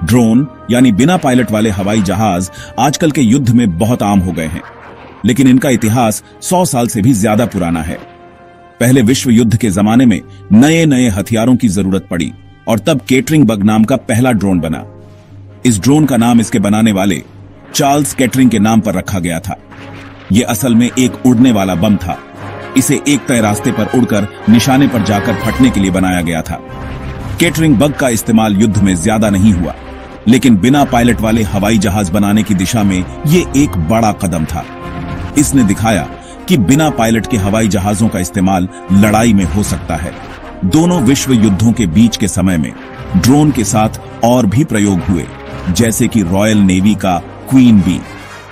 Drone यानी बिना pilot वाले हवाई जहाज आजकल के युद्ध में बहुत आम हो गए हैं, लेकिन इनका इतिहास 100 साल से भी ज्यादा पुराना है। पहले विश्व युद्ध के जमाने में नए नए हथियारों की जरूरत पड़ी और तब केटरिंग बग नाम का पहला ड्रोन बना। इस ड्रोन का नाम इसके बनाने वाले चार्ल्स केटरिंग के नाम पर रखा गया था। यह असल में एक उड़ने वाला बम था। इसे एक तय रास्ते पर उड़कर निशाने पर जाकर फटने के लिए बनाया गया था। केटरिंग बग का इस्तेमाल युद्ध में ज्यादा नहीं हुआ, लेकिन बिना पायलट वाले हवाई जहाज बनाने की दिशा में यह एक बड़ा कदम था। इसने दिखाया कि बिना पायलट के हवाई जहाजों का इस्तेमाल लड़ाई में हो सकता है। दोनों विश्व युद्धों के बीच के समय में ड्रोन के साथ और भी प्रयोग हुए, जैसे कि रॉयल नेवी का क्वीन बी।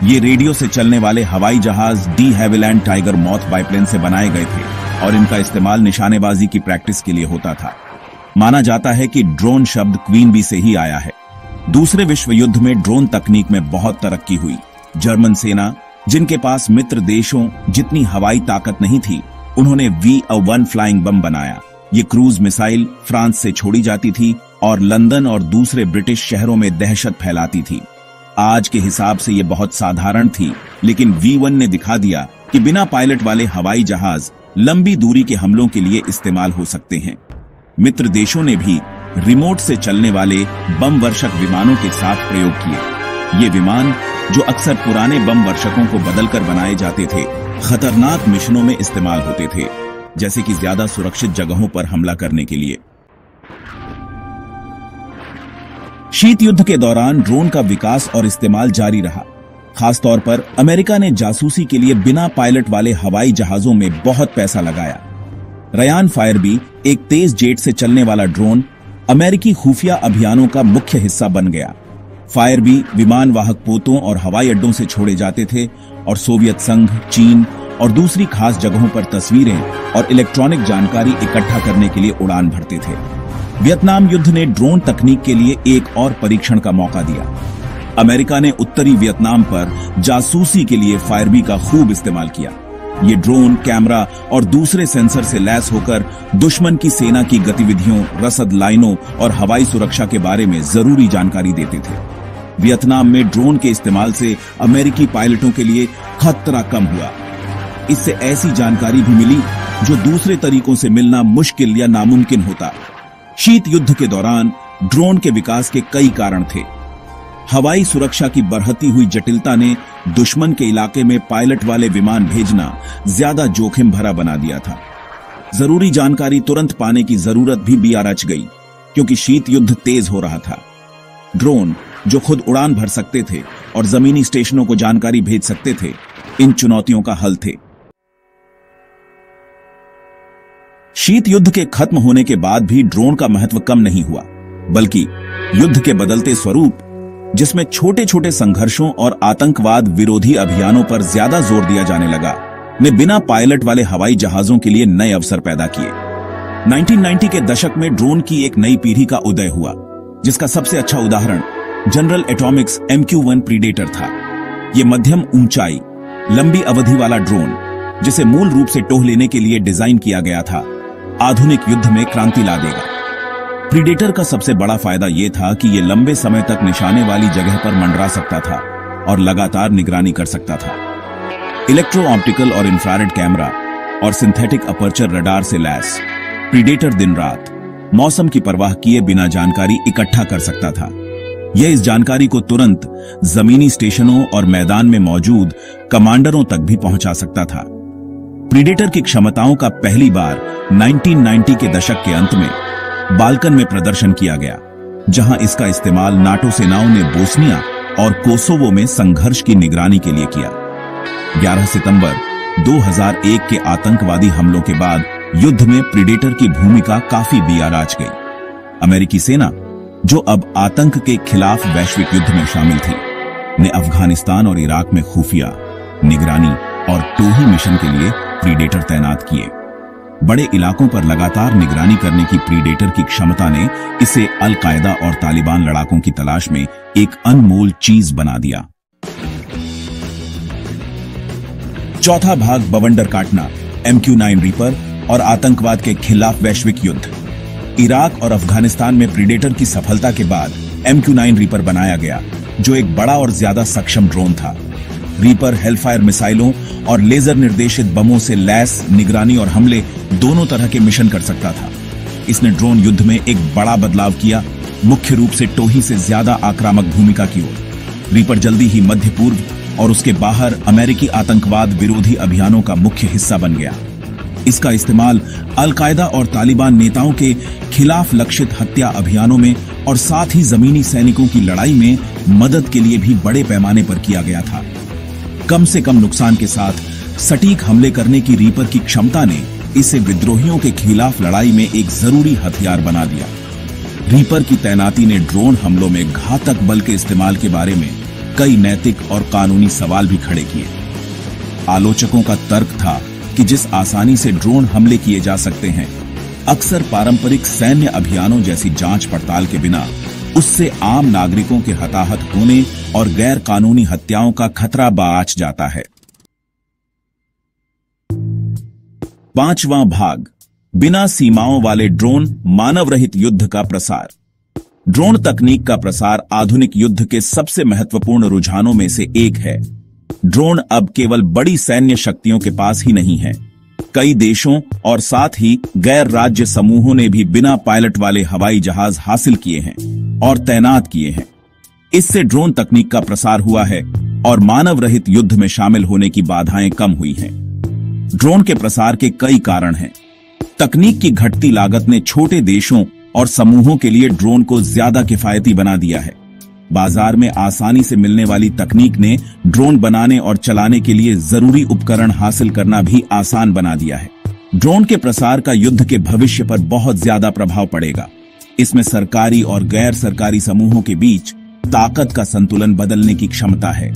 ये रेडियो से चलने वाले हवाई जहाज de Havilland tiger moth biplane से बनाए गए थे और इनका इस्तेमाल निशानेबाजी की प्रैक्टिस के लिए होता था। माना जाता है कि ड्रोन शब्द क्वीन बी से ही आया है। दूसरे विश्व युद्ध में ड्रोन तकनीक में बहुत तरक्की हुई। जर्मन सेना, जिनके पास मित्र देशों जितनी हवाई ताकत नहीं थी, उन्होंने V1 फ्लाइंग बम बनाया। ये क्रूज मिसाइल फ्रांस से छोड़ी जाती थी और लंदन और दूसरे ब्रिटिश शहरों में दहशत फैलाती थी। आज के हिसाब से ये बहुत साधारण थी, लेकिन V1 ने दिखा दिया कि बिना पायलट वाले हवाई जहाज लंबी दूरी के हमलों के लिए इस्तेमाल हो सकते हैं। मित्र देशों ने भी रिमोट से चलने वाले बम वर्षक विमानों के साथ प्रयोग किए। ये विमान, जो अक्सर पुराने बम वर्षकों को बदलकर बनाए जाते थे, खतरनाक मिशनों में इस्तेमाल होते थे, जैसे कि ज्यादा सुरक्षित जगहों पर हमला करने के लिए। शीत युद्ध के दौरान ड्रोन का विकास और इस्तेमाल जारी रहा। खासतौर पर अमेरिका ने जासूसी के लिए बिना पायलट वाले हवाई जहाजों में बहुत पैसा लगाया। रयान फायरबी, एक तेज जेट से चलने वाला ड्रोन, अमेरिकी खुफिया अभियानों का मुख्य हिस्सा बन गया। फायरबी विमान वाहक पोतों और हवाई अड्डों से छोड़े जाते थे और सोवियत संघ, चीन और दूसरी खास जगहों पर तस्वीरें और इलेक्ट्रॉनिक जानकारी इकट्ठा करने के लिए उड़ान भरते थे। वियतनाम युद्ध ने ड्रोन तकनीक के लिए एक और परीक्षण का मौका दिया। अमेरिका ने उत्तरी वियतनाम पर जासूसी के लिए फायरबी का खूब इस्तेमाल किया। ये ड्रोन, कैमरा और दूसरे सेंसर से लैस होकर दुश्मन की सेना की गतिविधियों, रसद लाइनों और हवाई सुरक्षा के बारे में जरूरी जानकारी देते थे। वियतनाम में ड्रोन के इस्तेमाल से अमेरिकी पायलटों के लिए खतरा कम हुआ। इससे ऐसी जानकारी भी मिली जो दूसरे तरीकों से मिलना मुश्किल या नामुमकिन होता। शीत युद्ध के दौरान ड्रोन के विकास के कई कारण थे। हवाई सुरक्षा की बढ़ती हुई जटिलता ने दुश्मन के इलाके में पायलट वाले विमान भेजना ज्यादा जोखिम भरा बना दिया था। जरूरी जानकारी तुरंत पाने की जरूरत भी आ रच गई, क्योंकि शीत युद्ध तेज हो रहा था। ड्रोन, जो खुद उड़ान भर सकते थे और जमीनी स्टेशनों को जानकारी भेज सकते थे, इन चुनौतियों का हल थे। शीत युद्ध के खत्म होने के बाद भी ड्रोन का महत्व कम नहीं हुआ, बल्कि युद्ध के बदलते स्वरूप, जिसमें छोटे छोटे संघर्षों और आतंकवाद विरोधी अभियानों पर ज्यादा जोर दिया जाने लगा, ने बिना पायलट वाले हवाई जहाजों के लिए नए अवसर पैदा किए। 1990 के दशक में ड्रोन की एक नई पीढ़ी का उदय हुआ, जिसका सबसे अच्छा उदाहरण जनरल एटॉमिक्स MQ-1 प्रीडेटर था। यह मध्यम ऊंचाई, लंबी अवधि वाला ड्रोन, जिसे मूल रूप से टोह लेने के लिए डिजाइन किया गया था, आधुनिक युद्ध में क्रांति ला देगा। प्रीडेटर का सबसे बड़ा फायदा यह था कि यह लंबे समय तक निशाने वाली जगह पर मंडरा सकता था और लगातार निगरानी कर सकता था। इलेक्ट्रो ऑप्टिकल और इंफ्रारेड कैमरा और सिंथेटिक अपर्चर रडार से लैस प्रीडेटर दिन रात मौसम की परवाह किए बिना जानकारी इकट्ठा कर सकता था। यह इस जानकारी को तुरंत जमीनी स्टेशनों और मैदान में मौजूद कमांडरों तक भी पहुंचा सकता था। प्रीडेटर की क्षमताओं का पहली बार 1990 के दशक के अंत में बाल्कन में प्रदर्शन किया गया, जहां इसका इस्तेमाल नाटो सेनाओं ने बोस्निया और कोसोवो में संघर्ष की निगरानी के लिए किया। 11 सितंबर 2001 के आतंकवादी हमलों के बाद युद्ध में प्रीडेटर की भूमिका काफी बियाराज गई। अमेरिकी सेना, जो अब आतंक के खिलाफ वैश्विक युद्ध में शामिल थी, ने अफगानिस्तान और इराक में खुफिया, निगरानी और टोही मिशन के लिए प्रीडेटर तैनात किए। बड़े इलाकों पर लगातार निगरानी करने की प्रीडेटर की क्षमता ने इसे अल कायदा और तालिबान लड़ाकों की तलाश में एक अनमोल चीज बना दिया। चौथा भाग, बवंडर काटना, MQ-9 रीपर और आतंकवाद के खिलाफ वैश्विक युद्ध। इराक और अफगानिस्तान में प्रीडेटर की सफलता के बाद MQ-9 रीपर बनाया गया, जो एक बड़ा और ज्यादा सक्षम ड्रोन था। रीपर हेलफायर मिसाइलों और लेजर निर्देशित बमों से लैस निगरानी और हमले दोनों तरह के मिशन कर सकता था। इसने ड्रोन युद्ध में एक बड़ा बदलाव किया, मुख्य रूप से टोही से ज्यादा आक्रामक भूमिका की ओर। रीपर जल्दी ही मध्य पूर्व और उसके बाहर अमेरिकी आतंकवाद विरोधी अभियानों का मुख्य हिस्सा बन गया। इसका इस्तेमाल अल-कायदा और तालिबान नेताओं के खिलाफ लक्षित हत्या अभियानों में और साथ ही जमीनी सैनिकों की लड़ाई में मदद के लिए भी बड़े पैमाने पर किया गया था। कम से कम नुकसान के साथ सटीक हमले करने की रीपर की क्षमता ने इसे विद्रोहियों के खिलाफ लड़ाई में एक जरूरी हथियार बना दिया। रीपर की तैनाती ने ड्रोन हमलों में घातक बल के इस्तेमाल के बारे में कई नैतिक और कानूनी सवाल भी खड़े किए। आलोचकों का तर्क था कि जिस आसानी से ड्रोन हमले किए जा सकते हैं, अक्सर पारंपरिक सैन्य अभियानों जैसी जांच पड़ताल के बिना उससे आम नागरिकों के हताहत होने और गैर कानूनी हत्याओं का खतरा बाँच जाता है। 5वां भाग, बिना सीमाओं वाले ड्रोन मानव रहित युद्ध का प्रसार। ड्रोन तकनीक का प्रसार आधुनिक युद्ध के सबसे महत्वपूर्ण रुझानों में से एक है। ड्रोन अब केवल बड़ी सैन्य शक्तियों के पास ही नहीं है, कई देशों और साथ ही गैर राज्य समूहों ने भी बिना पायलट वाले हवाई जहाज हासिल किए हैं और तैनात किए हैं। इससे ड्रोन तकनीक का प्रसार हुआ है और मानव रहित युद्ध में शामिल होने की बाधाएं कम हुई हैं। ड्रोन के प्रसार के कई कारण हैं। तकनीक की घटती लागत ने छोटे देशों और समूहों के लिए ड्रोन को ज्यादा किफायती बना दिया है। बाजार में आसानी से मिलने वाली तकनीक ने ड्रोन बनाने और चलाने के लिए जरूरी उपकरण हासिल करना भी आसान बना दिया है। ड्रोन के प्रसार का युद्ध के भविष्य पर बहुत ज्यादा प्रभाव पड़ेगा। इसमें सरकारी और गैर सरकारी समूहों के बीच ताकत का संतुलन बदलने की क्षमता है।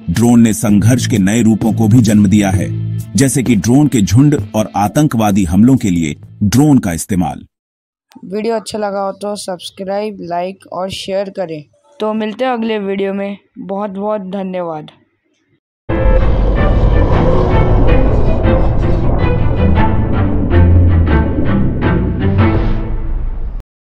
ड्रोन ने संघर्ष के नए रूपों को भी जन्म दिया है, जैसे कि ड्रोन के झुंड और आतंकवादी हमलों के लिए ड्रोन का इस्तेमाल। वीडियो अच्छा लगा हो तो सब्सक्राइब, लाइक और शेयर करें। तो मिलते हैं अगले वीडियो में। बहुत बहुत धन्यवाद।